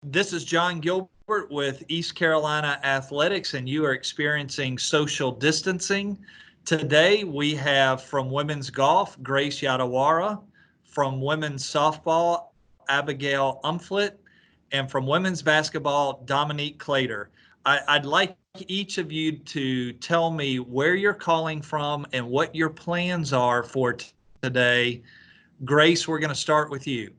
This is John Gilbert with East Carolina Athletics, and you are experiencing social distancing. Today, we have from women's golf, Grace Yatawara, from women's softball, Abigail Umphlett, and from women's basketball, Dominique Claytor. I'd like each of you to tell me where you're calling from and what your plans are for today. Grace, we're going to start with you.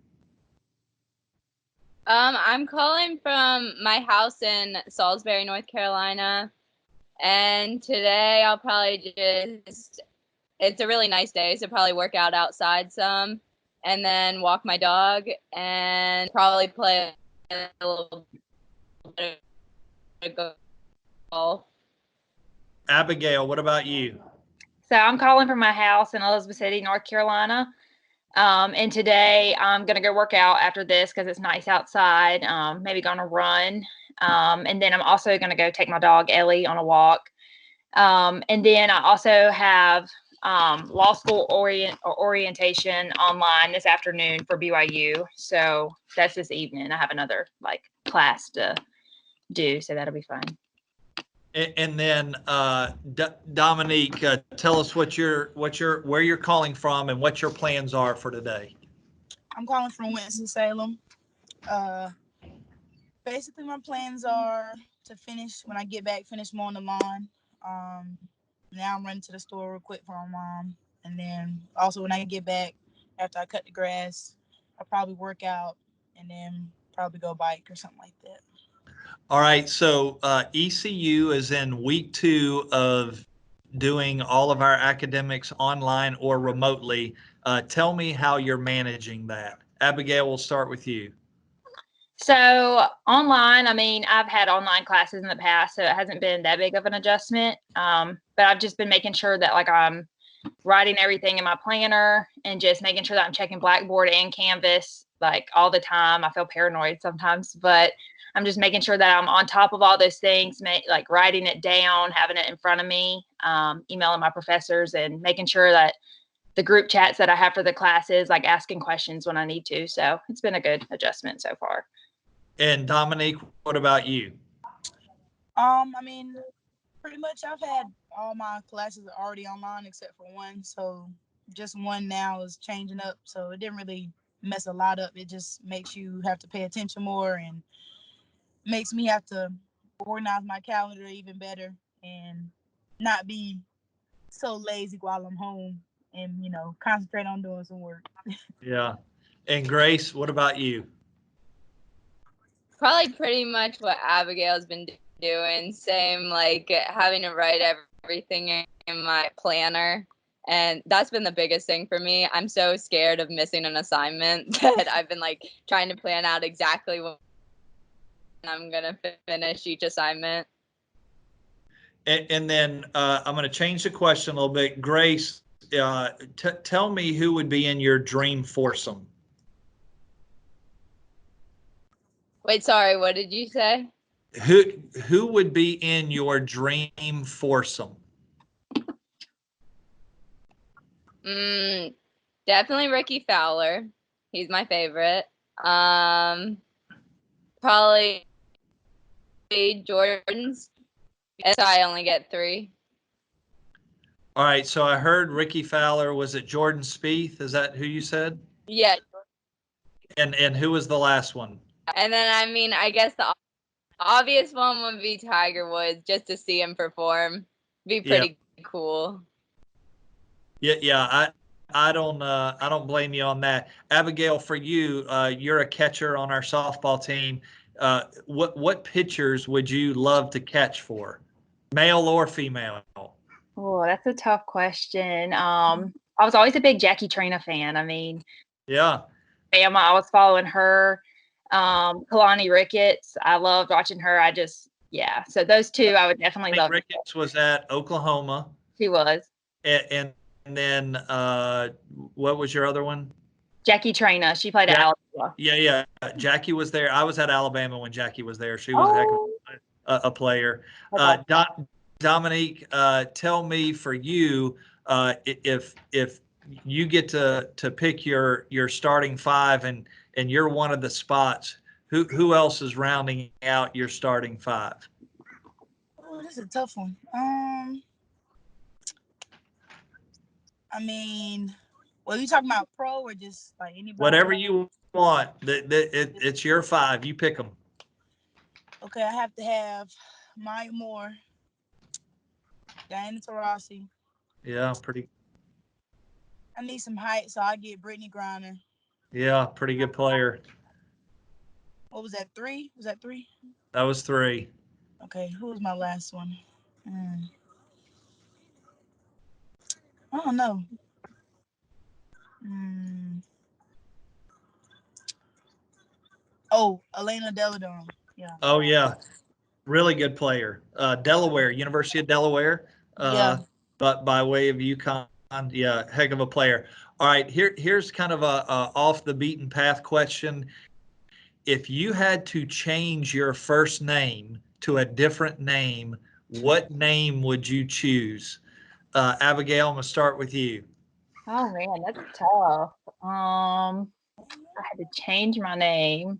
I'm calling from my house in Salisbury, North Carolina, and today I'll probably it's a really nice day, so probably work out outside some, and then walk my dog, and probably play a little bit of golf. Abigail, what about you? So I'm calling from my house in Elizabeth City, North Carolina. And today I'm going to go work out after this because it's nice outside, maybe going to run. And then I'm also going to go take my dog Ellie on a walk. And then I also have law school orientation online this afternoon for BYU. So that's this evening. I have another class to do, so that'll be fun. And then Dominique, tell us where you're calling from and what your plans are for today. I'm calling from Winston-Salem. Basically, my plans are to finish when I get back, finish mowing the lawn. Now I'm running to the store real quick for my mom, and then also when I get back after I cut the grass, I'll probably work out and then probably go bike or something like that. All right, so ECU is in week 2 of doing all of our academics online or remotely. Tell me how you're managing that. Abigail, we'll start with you. So online, I mean, I've had online classes in the past, so it hasn't been that big of an adjustment. But I've just been making sure that I'm writing everything in my planner and just making sure that I'm checking Blackboard and Canvas all the time. I feel paranoid sometimes, but I'm just making sure that I'm on top of all those things, writing it down, having it in front of me, emailing my professors, and making sure that the group chats that I have for the classes, asking questions when I need to. So it's been a good adjustment so far. And Dominique, what about you? I mean, pretty much I've had all my classes already online except for one. So just one now is changing up. So it didn't really mess a lot up. It just makes you have to pay attention more and makes me have to organize my calendar even better and not be so lazy while I'm home and, concentrate on doing some work. Yeah. And Grace, what about you? Probably pretty much what Abigail's been doing. Same, having to write everything in my planner. And that's been the biggest thing for me. I'm so scared of missing an assignment that I've been trying to plan out exactly when I'm going to finish each assignment. And then I'm going to change the question a little bit. Grace, tell me who would be in your dream foursome. Wait, sorry, what did you say? Who would be in your dream foursome? Definitely Ricky Fowler. He's my favorite. Probably Jordan's. So I only get 3. All right, so I heard Ricky Fowler. Was it Jordan Spieth? Is that who you said? Yeah. And who was the last one? And then, I guess the obvious one would be Tiger Woods, just to see him perform. Be pretty cool. Yeah. I don't blame you on that. Abigail, for you, you're a catcher on our softball team. What pitchers would you love to catch for, male or female? Oh, that's a tough question. I was always a big Jackie Trina fan. Yeah. I was following her. Kalani Ricketts, I loved watching her. So those two I would definitely love. Ricketts was at Oklahoma. She was. And then what was your other one? Jackie Trina. She played at Alabama. Yeah. Jackie was there. I was at Alabama when Jackie was there. She was a heck of a player. Dominique, tell me, for you, if you get to pick your starting 5 and you're one of the spots, Who else is rounding out your starting five? Oh, this is a tough one. I mean, well, you talking about pro or just like anybody? Whatever you want. It's your five. You pick them. Okay, I have to have Maya Moore, Diana Taurasi. Yeah, pretty. I need some height, so I get Brittany Griner. Yeah, pretty good player. What was that, 3? Was that 3? That was 3. Okay, who was my last one? I don't know. Oh, Elena Deladon. Yeah. Oh yeah, really good player. Delaware, University of Delaware. Yeah. But by way of UConn, yeah, heck of a player. All right, here's kind of a off the beaten path question. If you had to change your first name to a different name, what name would you choose? Abigail, I'm gonna start with you. Oh man, that's tough. I had to change my name.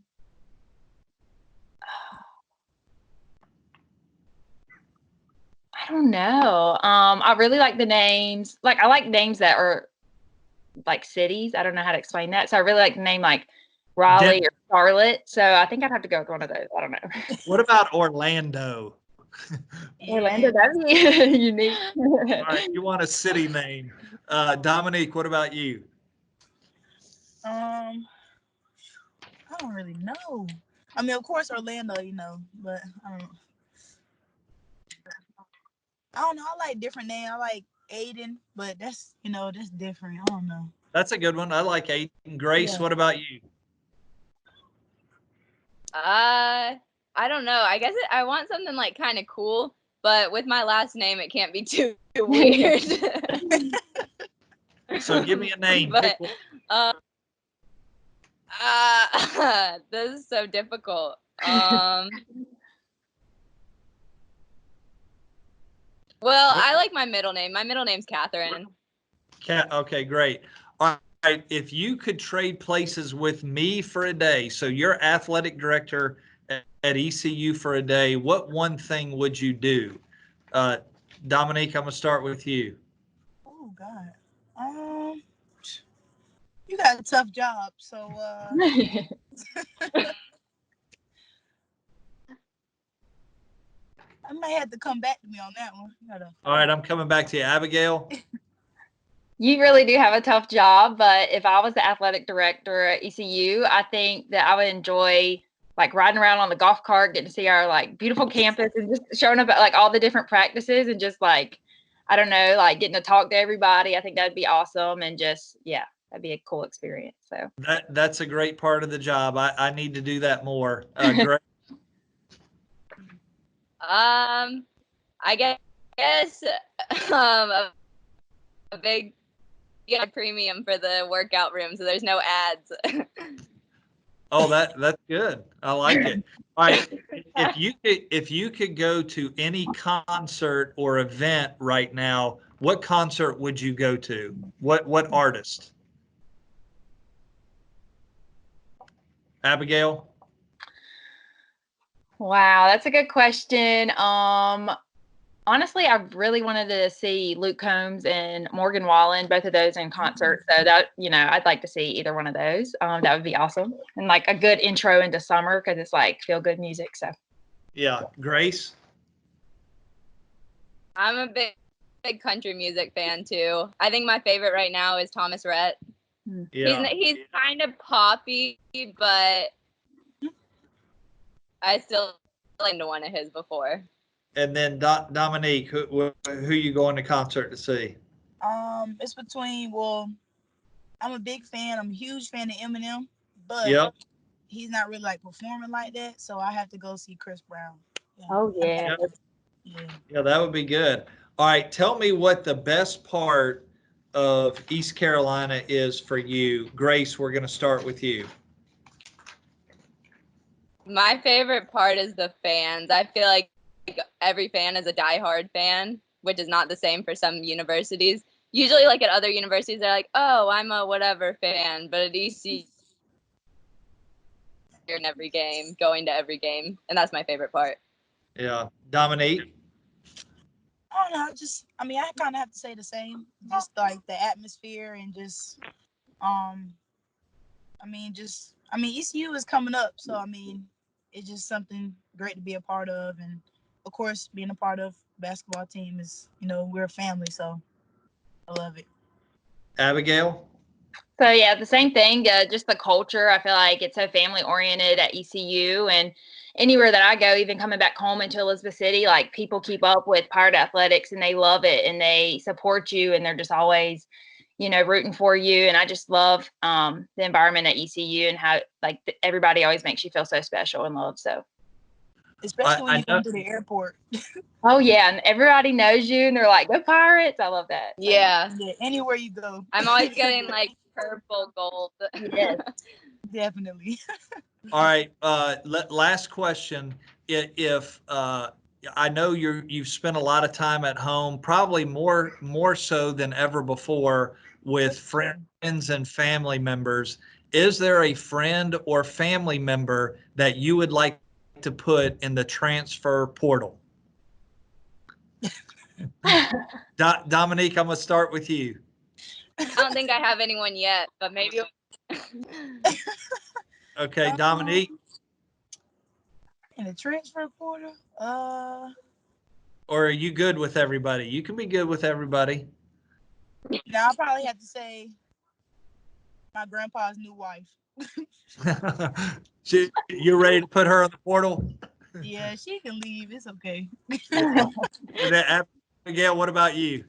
I don't know. I really like the names. Like I like names that are like cities. I don't know how to explain that. So I really like the name like Raleigh or Charlotte. So I think I'd have to go with one of those. I don't know. What about Orlando? Orlando, that'd be unique. All right, you want a city name. Dominique, what about you? I don't really know. I mean, of course, Orlando, but I don't know. I like different names. I like Aiden, but that's different. I don't know. That's a good one. I like Aiden. Grace, what about you? I don't know. I guess I want something like kind of cool, but with my last name, it can't be too weird. So give me a name. But this is so difficult. Well, I like my middle name. My middle name's Catherine. Okay, great. All right, if you could trade places with me for a day, so you're athletic director at ECU for a day, what one thing would you do? Dominique, I'm gonna start with you. Oh God. You got a tough job, so I might have to come back to me on that one. All right, I'm coming back to you, Abigail. You really do have a tough job, but if I was the athletic director at ECU, I think that I would enjoy like riding around on the golf cart, getting to see our like beautiful campus and just showing up at like all the different practices and just like, I don't know, like getting to talk to everybody. I think that'd be awesome. And just, yeah, that'd be a cool experience. So that's a great part of the job. I need to do that more. Great. I guess a big premium for the workout room, so there's no ads. Oh, that's good. I like it. All right, if you could go to any concert or event right now, what concert would you go to? What artist? Abigail? Wow, that's a good question. Honestly, I really wanted to see Luke Combs and Morgan Wallen, both of those in concert. So that, I'd like to see either one of those. That would be awesome. And like a good intro into summer because it's like feel good music. So yeah, Grace. I'm a big country music fan too. I think my favorite right now is Thomas Rhett. Yeah. He's kind of poppy, but I still listened to one of his before. And then Dominique, who you going to concert to see? It's between, I'm a big fan. I'm a huge fan of Eminem, but he's not really like performing like that. So I have to go see Chris Brown. Yeah. Oh yeah. Yeah, that would be good. All right, tell me what the best part of East Carolina is for you. Grace, we're going to start with you. My favorite part is the fans. I feel like every fan is a diehard fan, which is not the same for some universities. Usually, like at other universities, they're like, "Oh, I'm a whatever fan," but at ECU, in every game, going to every game, and that's my favorite part. Yeah. Dominique? I don't know. I kind of have to say the same. Just like the atmosphere and just, ECU is coming up, so it's just something great to be a part of, and of course, being a part of basketball team is, we're a family, so I love it. Abigail? So yeah, the same thing. Just the culture. I feel like it's so family oriented at ECU, and anywhere that I go, even coming back home into Elizabeth City, like people keep up with Pirate Athletics and they love it and they support you and they're just always, rooting for you. And I just love the environment at ECU and how everybody always makes you feel so special and loved. So especially when you come to the airport. Oh yeah, and everybody knows you and they're like, "Go Pirates." I love that. So. Yeah, anywhere you go. I'm always getting like purple, gold. Yes. Definitely. All right. Last question. If I know you've spent a lot of time at home, probably more so than ever before with friends and family members. Is there a friend or family member that you would like to put in the transfer portal? Dominique, I'm gonna start with you. I don't think I have anyone yet, but maybe. Okay, Dominique. In the transfer portal? Or are you good with everybody? You can be good with everybody. Now I'll probably have to say my grandpa's new wife. You're ready to put her on the portal? Yeah, she can leave. It's okay. Abigail, what about you?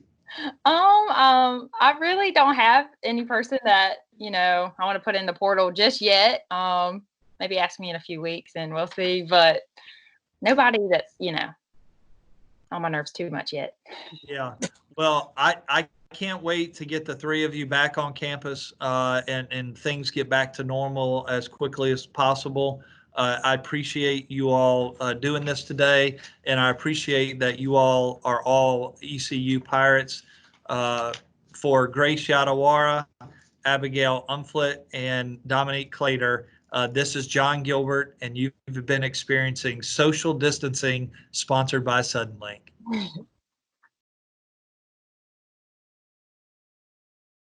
I really don't have any person that, I want to put in the portal just yet. Maybe ask me in a few weeks and we'll see, but nobody that's, on my nerves too much yet. Yeah. Well, I can't wait to get the three of you back on campus and things get back to normal as quickly as possible. I appreciate you all doing this today, and I appreciate that you all are all ECU Pirates. For Grace Yatawara, Abigail Umphlett, and Dominique Claytor, this is John Gilbert, and you've been experiencing social distancing sponsored by Suddenlink.